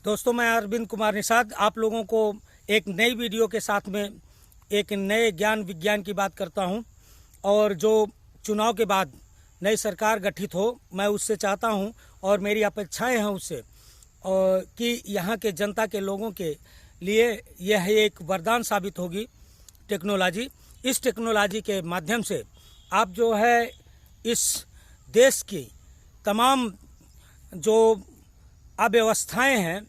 दोस्तों, मैं अरविंद कुमार निषाद आप लोगों को एक नई वीडियो के साथ में एक नए ज्ञान विज्ञान की बात करता हूं। और जो चुनाव के बाद नई सरकार गठित हो, मैं उससे चाहता हूं और मेरी अपेक्षाएं हैं उससे, और कि यहाँ के जनता के लोगों के लिए यह एक वरदान साबित होगी टेक्नोलॉजी। इस टेक्नोलॉजी के माध्यम से आप जो है इस देश की तमाम जो अव्यवस्थाएं हैं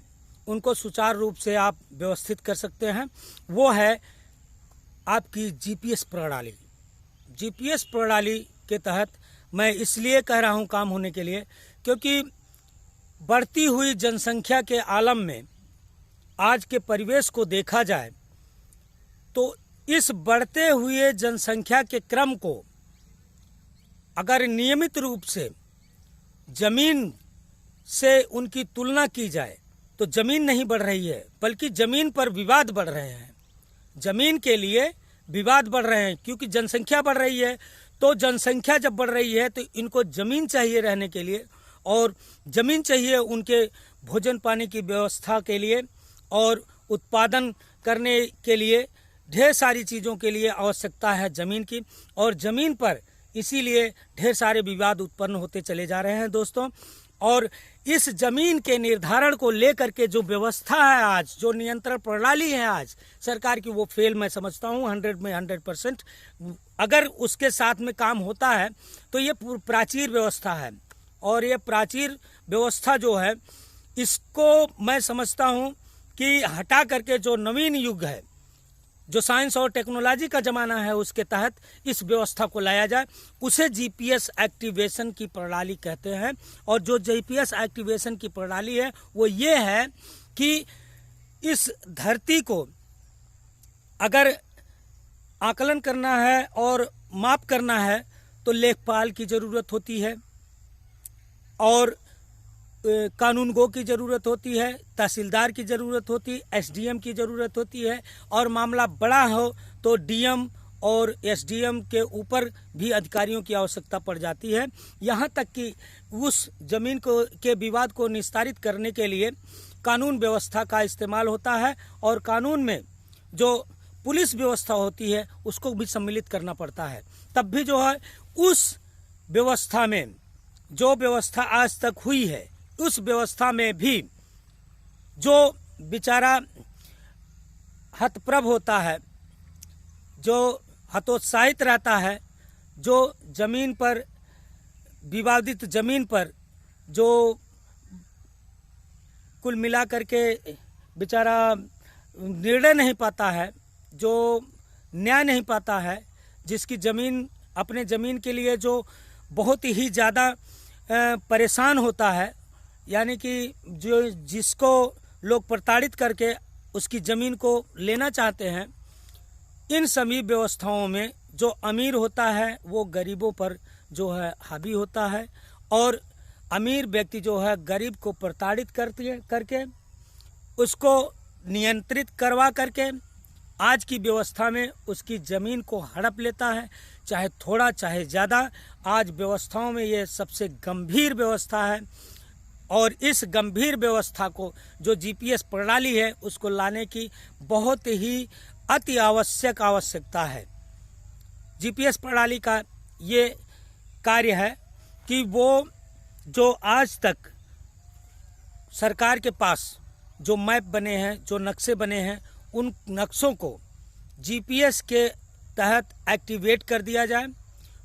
उनको सुचारू रूप से आप व्यवस्थित कर सकते हैं। वो है आपकी जीपीएस प्रणाली। जीपीएस प्रणाली के तहत मैं इसलिए कह रहा हूं काम होने के लिए, क्योंकि बढ़ती हुई जनसंख्या के आलम में आज के परिवेश को देखा जाए तो इस बढ़ते हुए जनसंख्या के क्रम को अगर नियमित रूप से जमीन से उनकी तुलना की जाए तो जमीन नहीं बढ़ रही है, बल्कि जमीन पर विवाद बढ़ रहे हैं। जमीन के लिए विवाद बढ़ रहे हैं, क्योंकि जनसंख्या बढ़ रही है। तो जनसंख्या जब बढ़ रही है तो इनको जमीन चाहिए रहने के लिए, और जमीन चाहिए उनके भोजन पानी की व्यवस्था के लिए, और उत्पादन करने के लिए ढेर सारी चीज़ों के लिए आवश्यकता है ज़मीन की। और ज़मीन पर इसीलिए ढेर सारे विवाद उत्पन्न होते चले जा रहे हैं दोस्तों। और इस जमीन के निर्धारण को लेकर के जो व्यवस्था है आज, जो नियंत्रण प्रणाली है आज सरकार की, वो फेल मैं समझता हूँ 100 में 100%। अगर उसके साथ में काम होता है तो ये प्राचीर व्यवस्था है, और ये प्राचीर व्यवस्था जो है इसको मैं समझता हूँ कि हटा करके जो नवीन युग है, जो साइंस और टेक्नोलॉजी का ज़माना है, उसके तहत इस व्यवस्था को लाया जाए। उसे जीपीएस एक्टिवेशन की प्रणाली कहते हैं। और जो जीपीएस एक्टिवेशन की प्रणाली है वो ये है कि इस धरती को अगर आकलन करना है और माप करना है तो लेखपाल की ज़रूरत होती है, और कानूनगो की ज़रूरत होती है, तहसीलदार की ज़रूरत होती है, एसडीएम की ज़रूरत होती है, और मामला बड़ा हो तो डीएम और एसडीएम के ऊपर भी अधिकारियों की आवश्यकता पड़ जाती है। यहाँ तक कि उस ज़मीन को के विवाद को निस्तारित करने के लिए कानून व्यवस्था का इस्तेमाल होता है, और कानून में जो पुलिस व्यवस्था होती है उसको भी सम्मिलित करना पड़ता है। तब भी जो है उस व्यवस्था में जो व्यवस्था आज तक हुई है, उस व्यवस्था में भी जो बेचारा हतप्रभ होता है, जो हतोत्साहित रहता है, जो जमीन पर विवादित जमीन पर जो कुल मिला करके बेचारा निर्णय नहीं पाता है, जो न्याय नहीं पाता है, जिसकी जमीन अपने जमीन के लिए जो बहुत ही ज़्यादा परेशान होता है, यानी कि जो जिसको लोग प्रताड़ित करके उसकी ज़मीन को लेना चाहते हैं, इन सभी व्यवस्थाओं में जो अमीर होता है वो गरीबों पर जो है हावी होता है, और अमीर व्यक्ति जो है गरीब को प्रताड़ित करके उसको नियंत्रित करवा करके आज की व्यवस्था में उसकी ज़मीन को हड़प लेता है, चाहे थोड़ा चाहे ज़्यादा। आज व्यवस्थाओं में ये सबसे गंभीर व्यवस्था है, और इस गंभीर व्यवस्था को जो जीपीएस प्रणाली है उसको लाने की बहुत ही अति आवश्यकता है। जीपीएस प्रणाली का ये कार्य है कि वो जो आज तक सरकार के पास जो मैप बने हैं, जो नक्शे बने हैं, उन नक्शों को जीपीएस के तहत एक्टिवेट कर दिया जाए।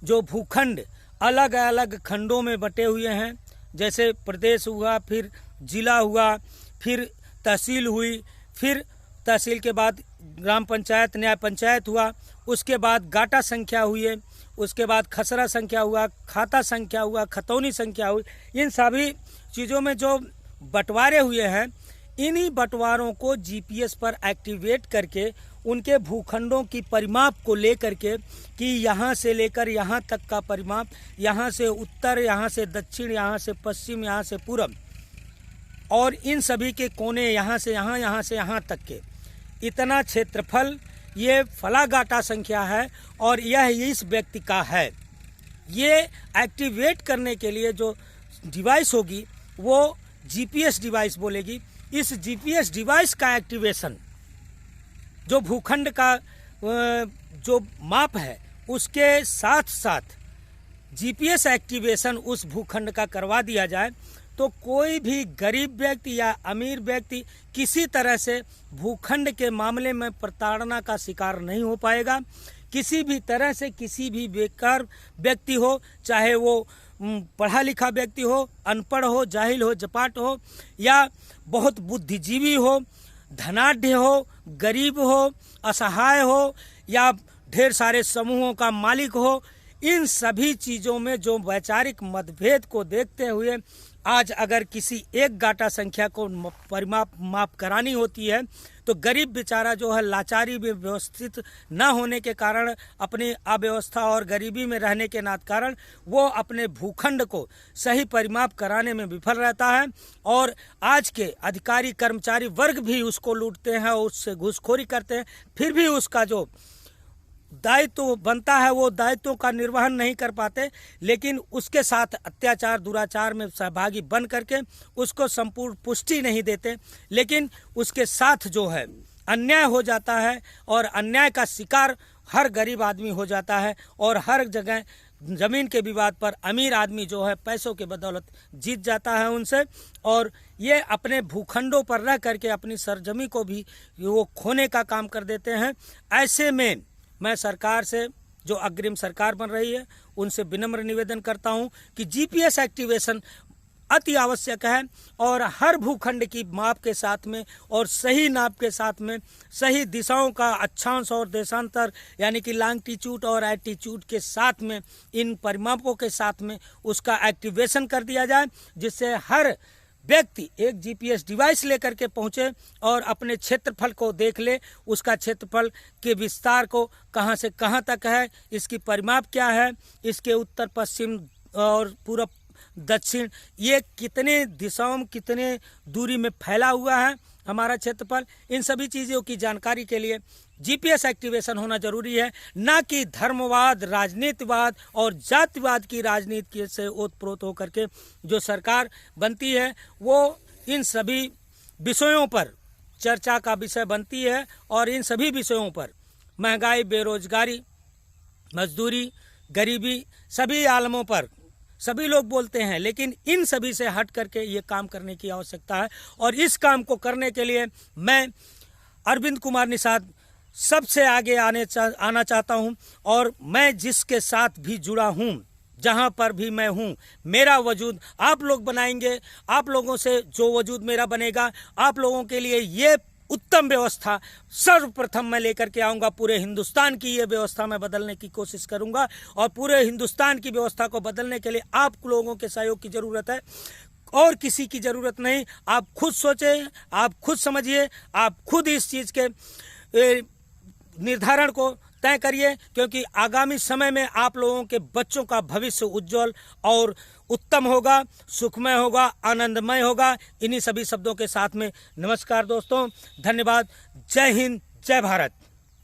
जो भूखंड अलग अलग खंडों में बटे हुए हैं, जैसे प्रदेश हुआ, फिर जिला हुआ, फिर तहसील हुई, फिर तहसील के बाद ग्राम पंचायत न्याय पंचायत हुआ, उसके बाद गाटा संख्या हुई, उसके बाद खसरा संख्या हुआ, खाता संख्या हुआ, खतौनी संख्या हुई। इन सभी चीज़ों में जो बंटवारे हुए हैं, इन्हीं बंटवारों को जीपीएस पर एक्टिवेट करके उनके भूखंडों की परिमाप को लेकर के कि यहाँ से लेकर यहाँ तक का परिमाप, यहाँ से उत्तर, यहाँ से दक्षिण, यहाँ से पश्चिम, यहाँ से पूर्व, और इन सभी के कोने यहाँ से यहाँ, यहाँ से यहाँ तक के इतना क्षेत्रफल ये फलागाटा संख्या है, और यह इस व्यक्ति का है। ये एक्टिवेट करने के लिए जो डिवाइस होगी वो जीपीएस डिवाइस बोलेगी। इस जीपीएस डिवाइस का एक्टिवेशन जो भूखंड का जो माप है उसके साथ साथ जीपीएस एक्टिवेशन उस भूखंड का करवा दिया जाए तो कोई भी गरीब व्यक्ति या अमीर व्यक्ति किसी तरह से भूखंड के मामले में प्रताड़ना का शिकार नहीं हो पाएगा। किसी भी तरह से किसी भी बेकार व्यक्ति हो, चाहे वो पढ़ा लिखा व्यक्ति हो, अनपढ़ हो, जाहिल हो, जपाट हो, या बहुत बुद्धिजीवी हो, धनाढ्य हो, गरीब हो, असहाय हो, या ढेर सारे समूहों का मालिक हो, इन सभी चीज़ों में जो वैचारिक मतभेद को देखते हुए आज अगर किसी एक गाटा संख्या को माप करानी होती है तो गरीब बेचारा जो है लाचारी में व्यवस्थित न होने के कारण, अपनी अव्यवस्था और गरीबी में रहने के नात कारण वो अपने भूखंड को सही परिमाप कराने में विफल रहता है और आज के अधिकारी कर्मचारी वर्ग भी उसको लूटते हैं और उससे घूसखोरी करते हैं, फिर भी उसका जो दायित्व बनता है वो दायित्वों का निर्वहन नहीं कर पाते, लेकिन उसके साथ अत्याचार दुराचार में सहभागी बन करके उसको संपूर्ण पुष्टि नहीं देते, लेकिन उसके साथ जो है अन्याय हो जाता है और अन्याय का शिकार हर गरीब आदमी हो जाता है और हर जगह जमीन के विवाद पर अमीर आदमी जो है पैसों के बदौलत जीत जाता है उनसे, और ये अपने भूखंडों पर रह करके अपनी सरजमी को भी वो खोने का काम कर देते हैं। ऐसे में मैं सरकार से, जो अग्रिम सरकार बन रही है, उनसे विनम्र निवेदन करता हूं कि जीपीएस एक्टिवेशन अति आवश्यक है और हर भूखंड की माप के साथ में और सही नाप के साथ में सही दिशाओं का अक्षांश और देशांतर यानी कि लॉन्गिट्यूड और एल्टीट्यूड के साथ में इन परिमापों के साथ में उसका एक्टिवेशन कर दिया जाए, जिससे हर व्यक्ति एक जीपीएस डिवाइस लेकर के पहुंचे और अपने क्षेत्रफल को देख ले, उसका क्षेत्रफल के विस्तार को कहां से कहां तक है, इसकी परिमाप क्या है, इसके उत्तर पश्चिम और पूर्व दक्षिण ये कितने दिशाओं में कितने दूरी में फैला हुआ है हमारा क्षेत्रफल, इन सभी चीज़ों की जानकारी के लिए जीपीएस एक्टिवेशन होना जरूरी है, ना कि धर्मवाद, राजनीतिवाद और जातिवाद की राजनीति से ओतप्रोत होकर के जो सरकार बनती है वो इन सभी विषयों पर चर्चा का विषय बनती है और इन सभी विषयों पर महंगाई, बेरोजगारी, मजदूरी, गरीबी, सभी आलमों पर सभी लोग बोलते हैं, लेकिन इन सभी से हट करके ये काम करने की आवश्यकता है। और इस काम को करने के लिए मैं अरविंद कुमार निषाद सबसे आगे आना चाहता हूं और मैं जिसके साथ भी जुड़ा हूं, जहां पर भी मैं हूं, मेरा वजूद आप लोग बनाएंगे। आप लोगों से जो वजूद मेरा बनेगा, आप लोगों के लिए ये उत्तम व्यवस्था सर्वप्रथम मैं लेकर के आऊंगा। पूरे हिंदुस्तान की ये व्यवस्था मैं बदलने की कोशिश करूंगा और पूरे हिंदुस्तान की व्यवस्था को बदलने के लिए आप लोगों के सहयोग की जरूरत है और किसी की जरूरत नहीं। आप खुद सोचें, आप खुद समझिए, आप खुद इस चीज के निर्धारण को तय करिए, क्योंकि आगामी समय में आप लोगों के बच्चों का भविष्य उज्जवल और उत्तम होगा, सुखमय होगा, आनंदमय होगा। इन्हीं सभी शब्दों के साथ में नमस्कार दोस्तों, धन्यवाद, जय हिंद, जय भारत।